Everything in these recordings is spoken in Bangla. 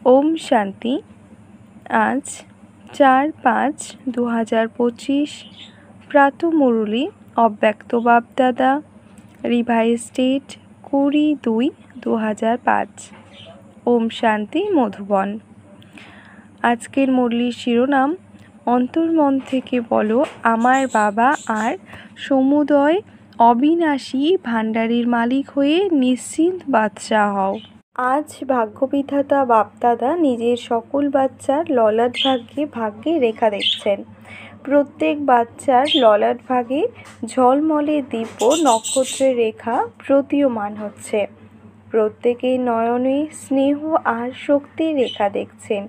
ওম শান্তি। আজ 4/5/2025 প্রাতঃমুরলী অব্যক্ত বাপদাদা রিভাইজ ডেট 20/2/2005। ওম শান্তি মধুবন। আজকের মুরলীর শিরোনাম অন্তর্মন থেকে বলো আমার বাবা আর সমুদয় অবিনাশী ভাণ্ডারের মালিক হয়ে নিশ্চিন্ত বাদশাহ হও। আজ ভাগ্যবিধাতা বাপদাদা নিজের সকল বাচ্চার ললাট ভাগ্যে রেখা দেখছেন। প্রত্যেক বাচ্চার ললাট ভাগে ঝলমলে দিব্য নক্ষত্রের রেখা প্রতীয়মান হচ্ছে। প্রত্যেকের নয়নে স্নেহ আর শক্তির রেখা দেখছেন।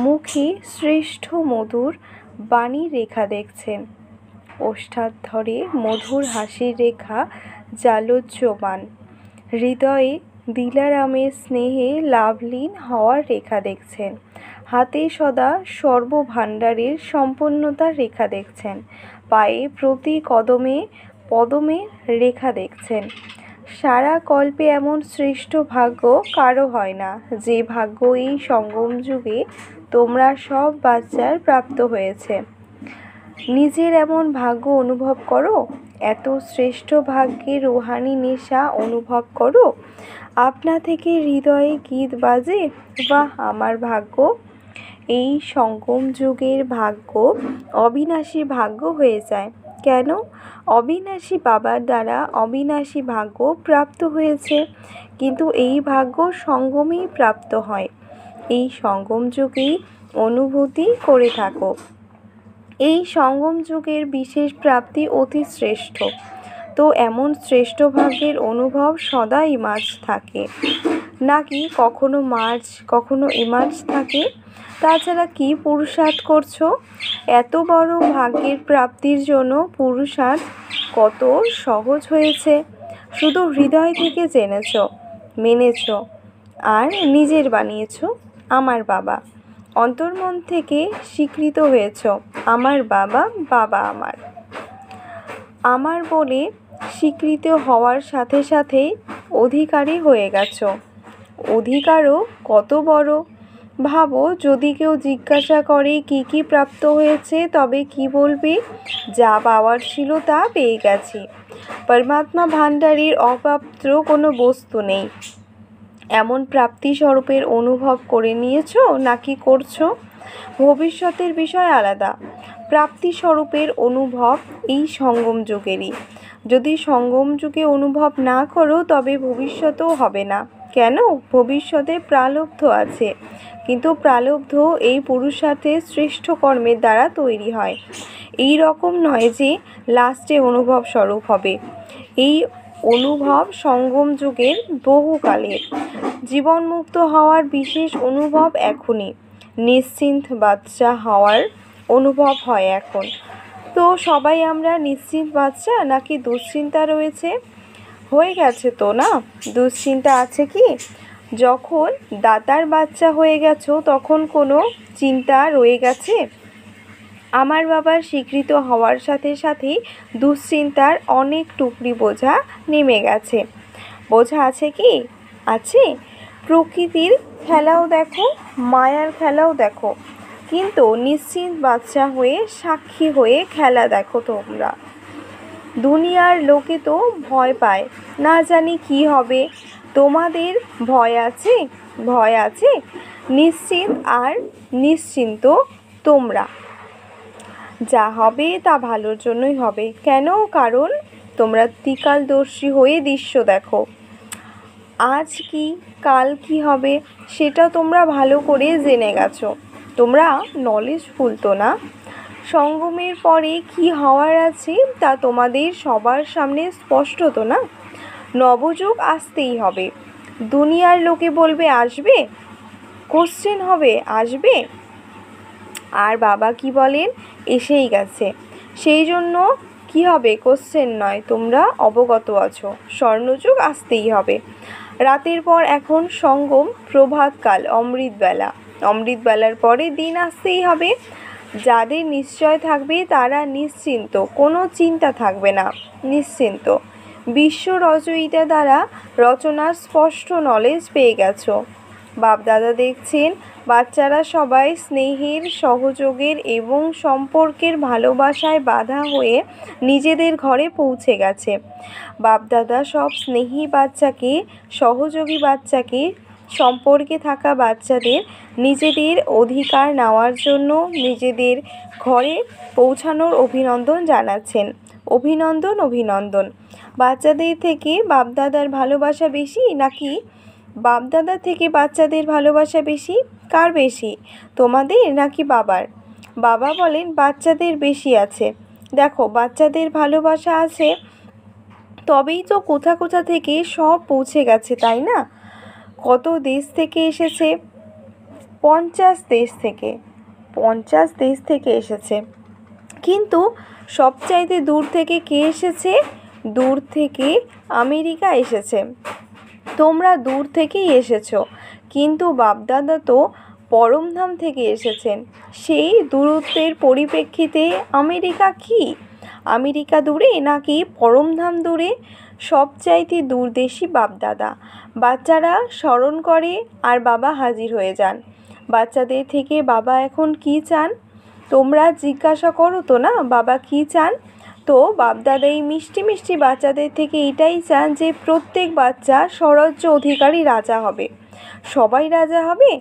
মুখে শ্রেষ্ঠ মধুর বাণীর রেখা দেখছেন। ওষ্ঠাধরে মধুর হাসির রেখা জালোজ্জ্বমান। হৃদয়ে দিলারামের স্নেহে লাভলীন হওয়ার রেখা দেখছেন। হাতে সদা সর্বভাণ্ডারের সম্পন্নতার রেখা দেখছেন। পায়ে প্রতি কদমে পদমের রেখা দেখছেন। সারা কল্পে এমন শ্রেষ্ঠ ভাগ্য কারো হয় না, যে ভাগ্য এই সঙ্গম যুগে তোমরা সব বাচ্চার প্রাপ্ত হয়েছে। নিজের এমন ভাগ্য অনুভব করো। এত শ্রেষ্ঠ ভাগ্যের রুহানি নেশা অনুভব করো। আপনা থেকে হৃদয়ে গীত বাজে, বাহ আমার ভাগ্য। এই সঙ্গম যুগের ভাগ্য অবিনাশী ভাগ্য হয়ে যায়। কেন? অবিনাশী বাবার দ্বারা অবিনাশী ভাগ্য প্রাপ্ত হয়েছে, কিন্তু এই ভাগ্য সঙ্গমেই প্রাপ্ত হয়। এই সঙ্গম যুগেই অনুভূতি করে থাকো। এই সঙ্গম যুগের বিশেষ প্রাপ্তি অতি শ্রেষ্ঠ। তো এমন শ্রেষ্ঠ ভাগ্যের অনুভব সদা ইমাজ থাকে, নাকি কখনো মার্জ কখনো ইমাজ থাকে? তাছাড়া কি পুরুষার্থ করছো? এত বড় ভাগ্যের প্রাপ্তির জন্য পুরুষার্থ কত সহজ হয়েছে। শুধু হৃদয় থেকে জেনেছ, মেনেছ আর নিজের বানিয়েছ আমার বাবা। অন্তর্মন থেকে স্বীকৃত হয়েছ আমার বাবা, বাবা আমার। আমার বলে স্বীকৃত হওয়ার সাথে সাথেই অধিকারী হয়ে গেছ। অধিকারও কত বড়। ভাবো, যদি কেউ জিজ্ঞাসা করে কি কি প্রাপ্ত হয়েছে, তবে কি বলবে? যা পাওয়ার ছিল তা পেয়ে গেছি। পরমাত্মা ভাণ্ডারীর অপ্রাপ্ত কোনো বস্তু নেই। এমন প্রাপ্তি স্বরূপের অনুভব করে নিয়েছো নাকি করছো? ভবিষ্যতের বিষয় আলাদা। প্রাপ্তি স্বরূপের অনুভব এই সঙ্গম যুগেরই। যদি সঙ্গম যুগে অনুভব না করো, তবে ভবিষ্যতেও হবে না। কেন? ভবিষ্যতে প্রালব্ধ আছে, কিন্তু প্রালব্ধ এই পুরুষার্থের শ্রেষ্ঠ কর্মের দ্বারা তৈরি হয়। এই রকম নয় যে লাস্টে অনুভব স্বরূপ হবে। এই অনুভব সঙ্গম যুগের বহুকালের। জীবনমুক্ত হওয়ার বিশেষ অনুভব এখনই। নিশ্চিন্ত বাচ্চা হওয়ার অনুভব হয় এখন। তো সবাই আমরা নিশ্চিন্ত বাচ্চা, নাকি দুশ্চিন্তা রয়েছে? হয়ে গেছে তো না? দুশ্চিন্তা আছে কি? যখন দাতার বাচ্চা হয়ে গেছো, তখন কোনো চিন্তা রয়ে গেছে? আমার বাবার স্বীকৃত হওয়ার সাথে সাথেই দুশ্চিন্তার অনেক টুকরি বোঝা নেমে গেছে। বোঝা আছে কি? আছে। প্রকৃতির খেলাও দেখো, মায়ার খেলাও দেখো, কিন্তু নিশ্চিন্ত বাচ্চা হয়ে সাক্ষী হয়ে খেলা দেখো তোমরা। দুনিয়ার লোকে তো ভয় পায়, না জানি কি হবে। তোমাদের ভয় আছে? ভয় আছে? নিশ্চিন্ত আর নিশ্চিন্ত তোমরা। যা হবে তা ভালোর জন্যই হবে। কেন? কারণ তোমরা ত্রিকালদর্শী হয়ে দৃশ্য দেখো। আজ কি কাল কি হবে সেটা তোমরা ভালো করে জেনে গেছো। তোমরা নলেজফুল তো না? সঙ্গমের পরে কি হওয়ার আছে তা তোমাদের সবার সামনে স্পষ্ট তো না? নবযুগ আসতেই হবে। দুনিয়ার লোকে বলবে আসবে, কোশ্চেন হবে আসবে। আর বাবা কি বলেন? এসেই গেছে। সেই জন্য কি হবে? কোশ্চেন নয়, তোমরা অবগত আছো। স্বর্ণযুগ আসতেই হবে। রাতের পর এখন সঙ্গম, প্রভাতকাল, অমৃতবেলা। অমৃতবেলার পরে দিন আসতেই হবে। যাদের নিশ্চয় থাকবে তারা নিশ্চিন্ত, কোনো চিন্তা থাকবে না, নিশ্চিন্ত। বিশ্ব রচয়িতা দ্বারা রচনার স্পষ্ট নলেজ পেয়ে গেছো। বাপ দাদা দেখছেন বাচ্চারা সবাই স্নেহের, সহযোগের এবং সম্পর্কের ভালোবাসায় বাঁধা হয়ে নিজেদের ঘরে পৌঁছে গেছে। বাপ দাদা সব স্নেহী বাচ্চাকে, সহযোগী বাচ্চাকে, সম্পর্কে থাকা বাচ্চাদের নিজেদের অধিকার নেওয়ার জন্য নিজেদের ঘরে পৌঁছানোর অভিনন্দন জানাচ্ছেন। অভিনন্দন, অভিনন্দন। বাচ্চাদের থেকে বাপদাদার ভালোবাসা বেশি নাকি বাপদাদা থেকে বাচ্চাদের ভালোবাসা বেশি? কার বেশি, তোমাদের নাকি বাবার? বাবা বলেন বাচ্চাদের বেশি আছে। দেখো, বাচ্চাদের ভালোবাসা আছে তবেই তো কোথা কোথা থেকে সব পৌঁছে গেছে, তাই না? কত দেশ থেকে এসেছে? 50 দেশ থেকে। 50 দেশ থেকে এসেছে। কিন্তু সবচাইতে দূর থেকে কে এসেছে? দূর থেকে আমেরিকা এসেছে। তোমরা দূর থেকেই এসেছো, কিন্তু বাপদাদা তো পরমধাম থেকে এসেছেন। সেই দূরত্বের পরিপ্রেক্ষিতে আমেরিকা কি? আমেরিকা দূরে নাকি পরমধাম দূরে? সবচাইতে দূরদেশী বাপদাদা। বাচ্চারা স্মরণ করে আর বাবা হাজির হয়ে যান। বাচ্চাদের থেকে বাবা এখন কি চান? তোমরা জিজ্ঞাসা করো তো না, বাবা কি চান? তো বাপদাদা এই মিষ্টি মিষ্টি বাচ্চাদের থেকে এটাই চান যে প্রত্যেক বাচ্চা স্বরাজ্য অধিকারী রাজা হবে। সবাই রাজা হবে?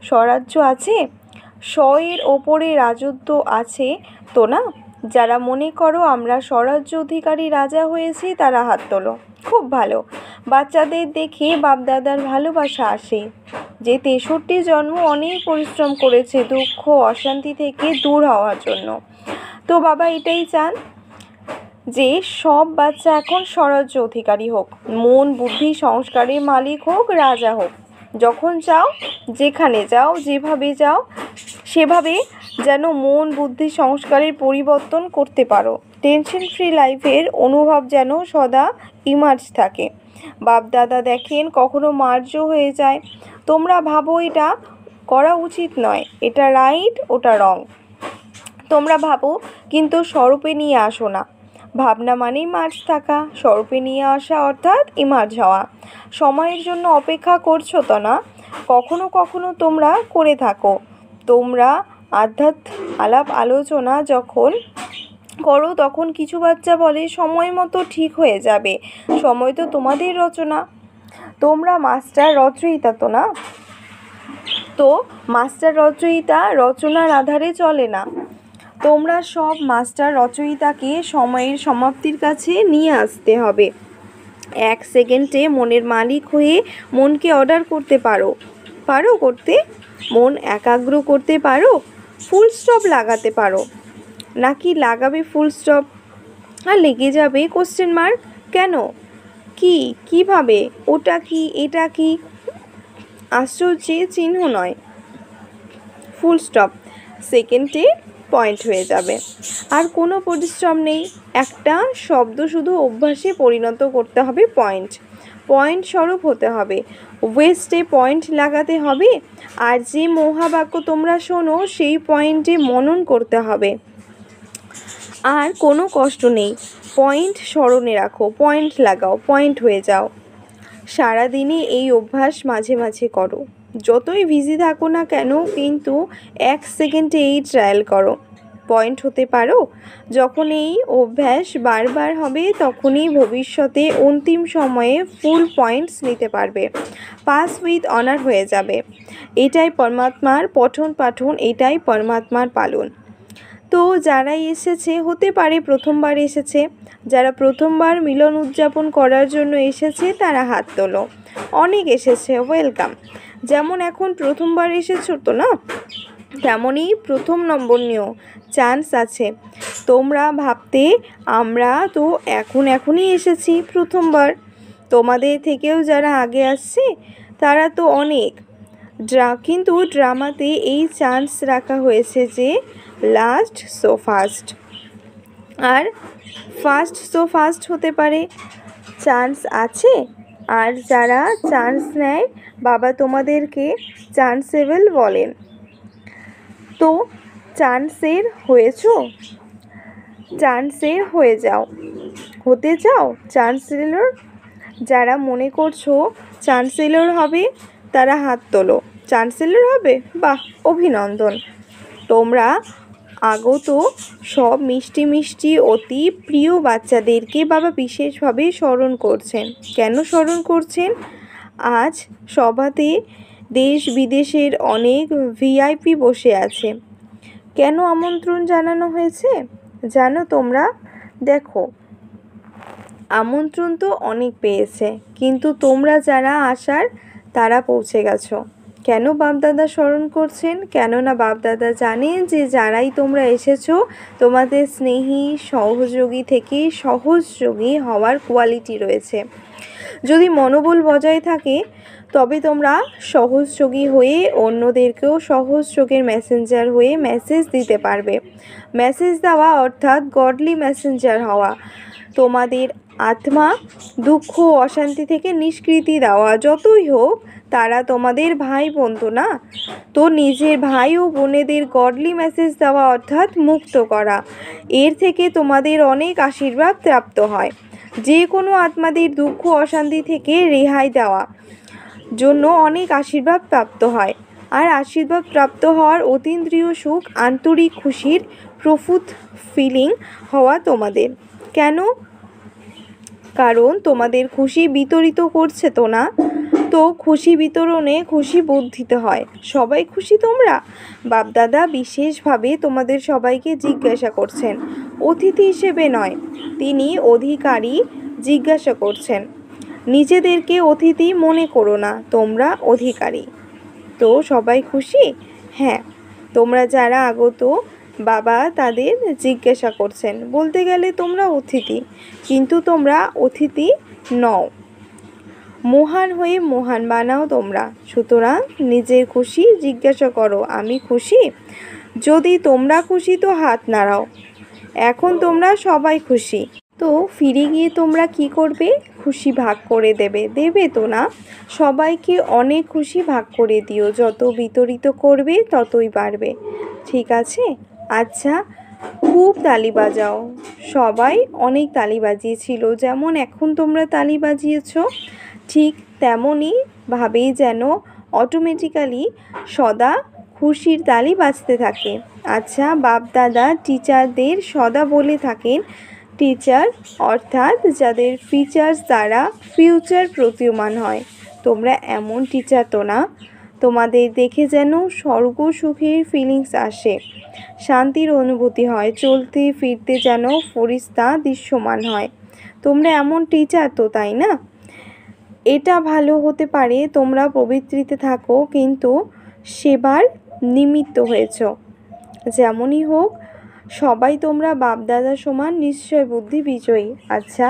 স্বরাজ্য আছে? স্বয়ের ওপরে রাজত্ব আছে তো না? যারা মনে করো আমরা স্বরাজ্য অধিকারী রাজা হয়েছি তারা হাত তোলো। খুব ভালো। বাচ্চাদের দেখে বাপদাদার ভালোবাসা আসে। যে 63 জন্ম অনেক পরিশ্রম করেছে দুঃখ অশান্তি থেকে দূর হওয়ার জন্য। তো বাবা এটাই চান যে সব বাচ্চা এখন স্বরাজ্য অধিকারী হোক, মন বুদ্ধি সংস্কারের মালিক হোক, রাজা হোক। যখন যাও, যেখানে যাও, যেভাবে যাও, সেভাবে যেন মন বুদ্ধি সংস্কারের পরিবর্তন করতে পারো। টেনশন ফ্রি লাইফের অনুভব যেন সদা ইমার্জ থাকে। বাপ দাদা দেখেন কখনো মার্জ হয়ে যায়। তোমরা ভাবো এটা করা উচিত নয়, এটা রাইট, ওটা রং। তোমরা ভাবো কিন্তু স্বরূপে নিয়ে আসো না। ভাবনা মানেই মার্জ থাকা, স্বরূপে নিয়ে আসা অর্থাৎ ইমার্জ হওয়া। সময়ের জন্য অপেক্ষা করছো তো না? কখনো কখনো তোমরা করে থাকো। তোমরা আলাপ আলোচনা যখন করো তখন কিছু বাচ্চা বলে সময় মতো ঠিক হয়ে যাবে। সময় তো তোমাদের রচনা। তোমরা মাস্টার রচয়িতা তো না? তো মাস্টার রচয়িতা রচনার আধারে চলে না। তোমরা সব মাস্টার রচয়িতাকে সময়ের সমাপ্তির কাছে নিয়ে আসতে হবে। 1 সেকেন্ডে মনের মালিক হয়ে মনকে অর্ডার করতে পারো? করতে? মন একাগ্র করতে পারো? ফুল স্টপ লাগাতে পারো? নাকি লাগাবে ফুল স্টপ আর লেগে যাবে কোশ্চেন মার্ক? কেন? কি? কিভাবে? ওটা কি? এটা কি? আশ্চর্যের চিহ্ন নয়। ফুল স্টপ সেকেন্ডে পয়েন্ট হয়ে যাবে। আর কোনো পরিশ্রম নেই। একটা শব্দ শুধু অভ্যাসে পরিণত করতে হবে। পয়েন্ট স্বরূপ হতে হবে। ওয়েস্টে পয়েন্ট লাগাতে হবে। আর যে মহাবাক্য তোমরা শোনো সেই পয়েন্টে মনন করতে হবে। আর কোনো কষ্ট নেই। পয়েন্ট স্মরণে রাখো, পয়েন্ট লাগাও, পয়েন্ট হয়ে যাও। সারাদিনে এই অভ্যাস মাঝে মাঝে করো। যতই বিজি থাকো না কেন, কিন্তু 1 সেকেন্ডে এই ট্রায়াল করো। পয়েন্ট হতে পারো? যখন এই অভ্যাস বারবার হবে তখনই ভবিষ্যতে অন্তিম সময়ে ফুল পয়েন্টস নিতে পারবে। পাস উইথ অনার হয়ে যাবে। এটাই পরমাত্মার পঠন পাঠন, এটাই পরমাত্মার পালন। তো যারাই এসেছে, হতে পারে প্রথমবার এসেছে, যারা প্রথমবার মিলন উদযাপন করার জন্য এসেছে তারা হাত তোলো। অনেক এসেছে, ওয়েলকাম। যেমন এখন প্রথমবার এসেছো তো না, তেমনই প্রথম নম্বর নিও, চান্স আছে। তোমরা ভাবতে আমরা তো এখনই এসেছি প্রথমবার, তোমাদের থেকেও যারা আগে আসছে তারা তো অনেক। কিন্তু ড্রামাতে এই চান্স রাখা হয়েছে যে লাস্ট সো ফার্স্ট, আর ফার্স্ট সো ফার্স্ট হতে পারে। চান্স আছে। আর যারা চান্স নেয় বাবা তোমাদেরকে চান্সেবল বলেন। তো চান্সের হয়েছো? চান্সের হয়ে যাও, হতে চাও চ্যান্সেলর? যারা মনে করছো চ্যান্সেলর হবে তারা হাত তোলো। চ্যান্সেলর হবে? বাহ, অভিনন্দন। তোমরা আগত সব মিষ্টি মিষ্টি অতি প্রিয় বাচ্চাদেরকে বাবা বিশেষভাবে স্মরণ করছেন। কেন স্মরণ করছেন? আজ সভাতে দেশ বিদেশের অনেক ভিআইপি বসে আছে। কেন আমন্ত্রণ জানানো হয়েছে জানো তোমরা? দেখো, আমন্ত্রণ তো অনেক পেয়েছে, কিন্তু তোমরা যারা আসার তারা পৌঁছে গেছো। কেন বাপদাদা স্মরণ করছেন? কেননা বাপদাদা জানেন যে যারাই তোমরা এসেছো তোমাদের স্নেহী সহযোগী থেকে সহযোগী হওয়ার কোয়ালিটি রয়েছে। যদি মনোবল বজায় থাকে তবে তোমরা সহযোগী হয়ে অন্যদেরকেও সহযোগের মেসেঞ্জার হয়ে মেসেজ দিতে পারবে। মেসেজ দেওয়া অর্থাৎ গডলি মেসেঞ্জার হওয়া। তোমাদের আত্মা দুঃখ অশান্তি থেকে নিষ্কৃতি দেওয়া। যতই হোক তারা তোমাদের ভাই বন্ধু না, তো নিজের ভাই ও বোনেদের গডলি মেসেজ দেওয়া অর্থাৎ মুক্ত করা। এর থেকে তোমাদের অনেক আশীর্বাদ প্রাপ্ত হয়। যে কোনো আত্মাদের দুঃখ অশান্তি থেকে রেহাই দেওয়া জন্য অনেক আশীর্বাদ প্রাপ্ত হয়। আর আশীর্বাদ প্রাপ্ত হওয়ার অতীন্দ্রিয় সুখ, আন্তরিক খুশির প্রফুত ফিলিং হওয়া তোমাদের। কেন? কারণ তোমাদের খুশি বিতরিত করছে তো না, তো খুশি বিতরণে খুশি বর্ধিত হয়। সবাই খুশি তোমরা? বাপদাদা বিশেষভাবে তোমাদের সবাইকে জিজ্ঞাসা করছেন, অতিথি হিসেবে নয়, তিনি অধিকারী জিজ্ঞাসা করছেন। নিজেদেরকে অতিথি মনে করো না, তোমরা অধিকারী। তো সবাই খুশি? হ্যাঁ, তোমরা যারা আগত বাবা তাদের জিজ্ঞাসা করছেন। বলতে গেলে তোমরা অতিথি, কিন্তু তোমরা অতিথি নও। মহান হয়ে মহান বানাও তোমরা। সুতরাং নিজের খুশি জিজ্ঞাসা করো, আমি খুশি? যদি তোমরা খুশি তো হাত নাড়াও। এখন তোমরা সবাই খুশি, তো ফিরে গিয়ে তোমরা কি করবে? খুশি ভাগ করে দেবে তো না? সবাইকে অনেক খুশি ভাগ করে দিও। যত বিতরিত করবে ততই বাড়বে। ঠিক আছে? আচ্ছা, খুব তালি বাজাও। সবাই অনেক তালি বাজিয়েছিল, যেমন এখন তোমরা তালি বাজিয়েছ, ঠিক তেমনই ভাবেই যেন অটোমেটিক্যালি সদা খুশির তালি বাজতে থাকে। আচ্ছা, বাপদাদা টিচারদের সদা বলে থাকেন, টিচার অর্থাৎ যাদের ফিচার্স দ্বারা ফিউচার প্রতীয়মান হয়। তোমরা এমন টিচার তো না? তোমাদের দেখে যেন স্বর্গ সুখের ফিলিংস আসে, শান্তির অনুভূতি হয়, চলতে ফিরতে যেন ফরিস্তা দৃশ্যমান হয়। তোমরা এমন টিচার তো, তাই না? এটা ভালো হতে পারে তোমরা প্রবৃত্তিতে থাকো কিন্তু সেবার নিমিত্ত হয়েছ। যেমনই হোক, সবাই তোমরা বাপদাদা সমান নিশ্চয় বুদ্ধি বিজয়ী। আচ্ছা,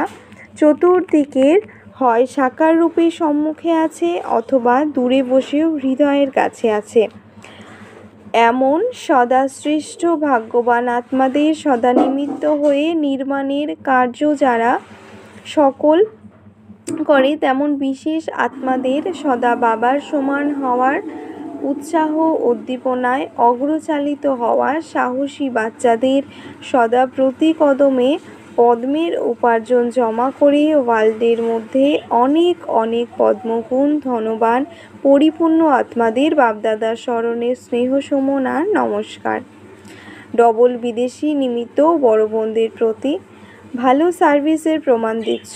চতুর্দিকের হয় সাকার রূপে সম্মুখে আছে অথবা দূরে বসেও হৃদয়ের কাছে আছে। এমন সদা শ্রেষ্ঠ ভাগ্যবান আত্মাদের সদা নিমিত্ত হয়ে নির্মাণের কার্য যারা সকল করে, তেমন বিশেষ আত্মাদের সদা বাবার সমান হওয়ার উৎসাহ উদ্দীপনায় অগ্রচালিত হওয়া সাহসী বাচ্চাদের সদা প্রতি কদমে পদ্মের উপার্জন জমা করে ওয়ার্ল্ডের মধ্যে অনেক অনেক পদ্মগুণ ধনবান পরিপূর্ণ আত্মাদের বাপদাদার স্মরণে স্নেহ সুমন আর নমস্কার। ডবল বিদেশি নিমিত্ত বড় বোনদের প্রতি ভালো সার্ভিসের প্রমাণ দিচ্ছ।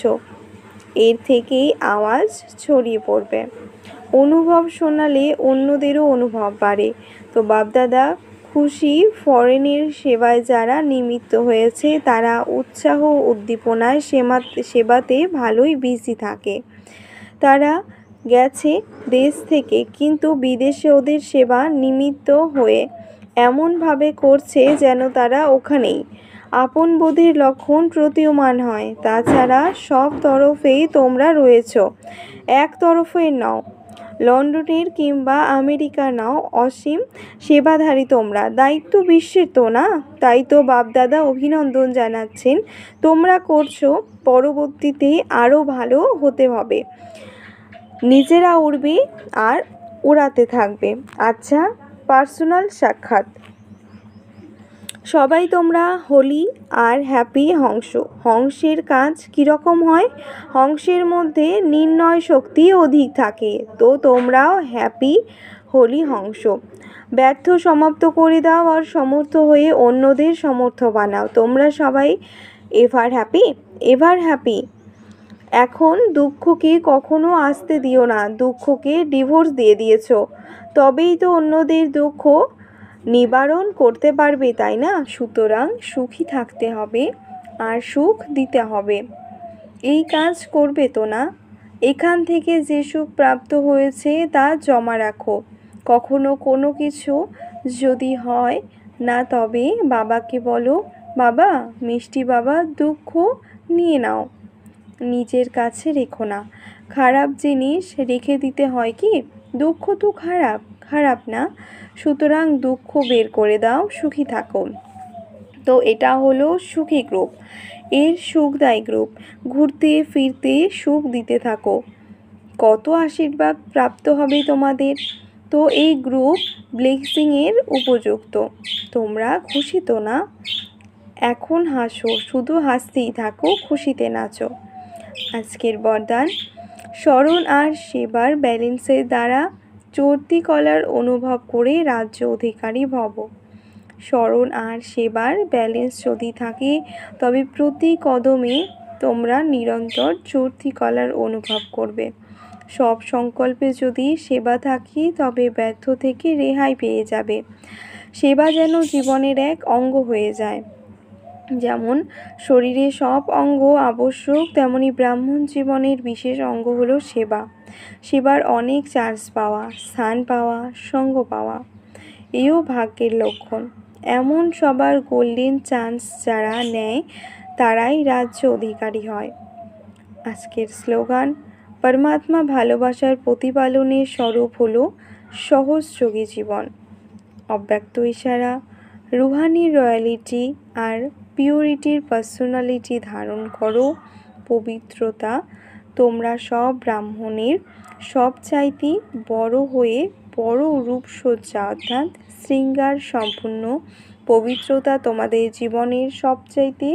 এর থেকেই আওয়াজ ছড়িয়ে পড়বে। অনুভব শোনালে অন্যদেরও অনুভব বাড়ে। তো বাপদাদা খুশি ফরেনের সেবায় যারা নিমিত্ত হয়েছে তারা উৎসাহ উদ্দীপনায় সেবাতে ভালোই বিজি থাকে। তারা গেছে দেশ থেকে, কিন্তু বিদেশে ওদের সেবা নিমিত্ত হয়ে এমনভাবে করছে যেন তারা ওখানেই। আপন বোধের লক্ষণ প্রতীয়মান হয়। তাছাড়া সব তরফেই তোমরা রয়েছ, এক তরফে নও। লন্ডনের কিংবা আমেরিকা নাও, অসীম সেবাধারী তোমরা। দায়িত্ব বিশ্বের তো না? তাই তো বাপদাদা অভিনন্দন জানাচ্ছেন। তোমরা করছো, পরবর্তীতে আরও ভালো হতে হবে। নিজেরা উড়বে আর উড়াতে থাকবে। আচ্ছা, পার্সোনাল সাক্ষাৎ। সবাই তোমরা হোলি আর হ্যাপি হংস। হংসের কাজ কীরকম হয়? হংসের মধ্যে নির্ণয় শক্তি অধিক থাকে। তো তোমরাও হ্যাপি হোলি হংস। ব্যর্থ সমাপ্ত করে দাও আর সমর্থ হয়ে অন্যদের সমর্থ বানাও। তোমরা সবাই এভার হ্যাপি, এভার হ্যাপি। এখন দুঃখকে কখনো আসতে দিও না। দুঃখকে ডিভোর্স দিয়ে দিয়েছো, তবেই তো অন্যদের দুঃখ নিবারণ করতে পারবে, তাই না? সুতরাং সুখী থাকতে হবে আর সুখ দিতে হবে। এই কাজ করবে তো না? এখান থেকে যে সুখ প্রাপ্ত হয়েছে তা জমা রাখো। কখনো কোনো কিছু যদি হয় না, তবে বাবাকে বলো, বাবা, মিষ্টি বাবা, দুঃখ নিয়ে নাও, নিজের কাছে রেখো না। খারাপ জিনিস রেখে দিতে হয় কি? দুঃখ তো খারাপ, খারাপ না। সুতরাং দুঃখ বের করে দাও, সুখী থাকো। তো এটা হলো সুখী গ্রুপ, এর সুখদায়ী গ্রুপ। ঘুরতে ফিরতে সুখ দিতে থাকো, কত আশীর্বাদ প্রাপ্ত হবে তোমাদের। তো এই গ্রুপ ব্লেসিংয়ের উপযুক্ত। তোমরা খুশি তো না? এখন হাসো, শুধু হাসতেই থাকো, খুশিতে নাচো। আজকের বরদান: স্মরণ আর সেবার ব্যালেন্সের দ্বারা চড়তি কলার অনুভব করে রাজ্য অধিকারী ভব। স্মরণ আর সেবার ব্যালেন্স যদি থাকে, তবে প্রতি কদমে তোমরা নিরন্তর চড়তি কলার অনুভব করবে। সব সংকল্পে যদি সেবা থাকে, তবে ব্যর্থ থেকে রেহাই পেয়ে যাবে। সেবা যেন জীবনের এক অঙ্গ হয়ে যায়। যেমন শরীরে সব অঙ্গ আবশ্যক, তেমনি ব্রাহ্মণ জীবনের বিশেষ অঙ্গ হলো সেবা। সেবার অনেক চান্স পাওয়া, স্থান পাওয়া, সঙ্গ পাওয়া, এও ভাগ্যের লক্ষণ। এমন সবার গোল্ডেন চান্স যারা নেয়, তারাই রাজ্য অধিকারী হয়। আজকের স্লোগান: পরমাত্মা ভালোবাসার প্রতিপালনের স্বরূপ হলো সহজযোগী জীবন। অব্যক্ত ইশারা: রুহানি রয়্যালিটি আর পিউরিটির পার্সোনালিটি ধারণ করো। পবিত্রতা: তোমরা সব ব্রাহ্মণের সবচাইতে বড় হয়ে বড় রূপসজ্জা অর্থাৎ শৃঙ্গার সম্পূর্ণ। পবিত্রতা তোমাদের জীবনের সবচাইতে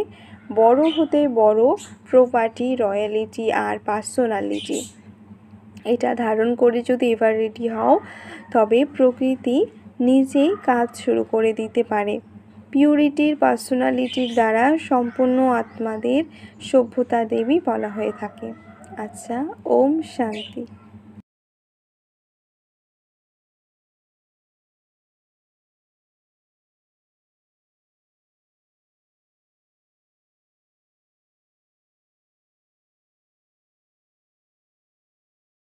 বড় হতে বড় প্রপার্টি, রয়্যালিটি আর পার্সোনালিটি। এটা ধারণ করে যদি এবার রেডি হও, তবে প্রকৃতি নিজেই কাজ শুরু করে দিতে পারে। পিউরিটির পার্সোনালিটির দ্বারা সম্পূর্ণ আত্মাদের সভ্যতা দেবী বলা হয়ে থাকে। আচ্ছা, ওম শান্তি।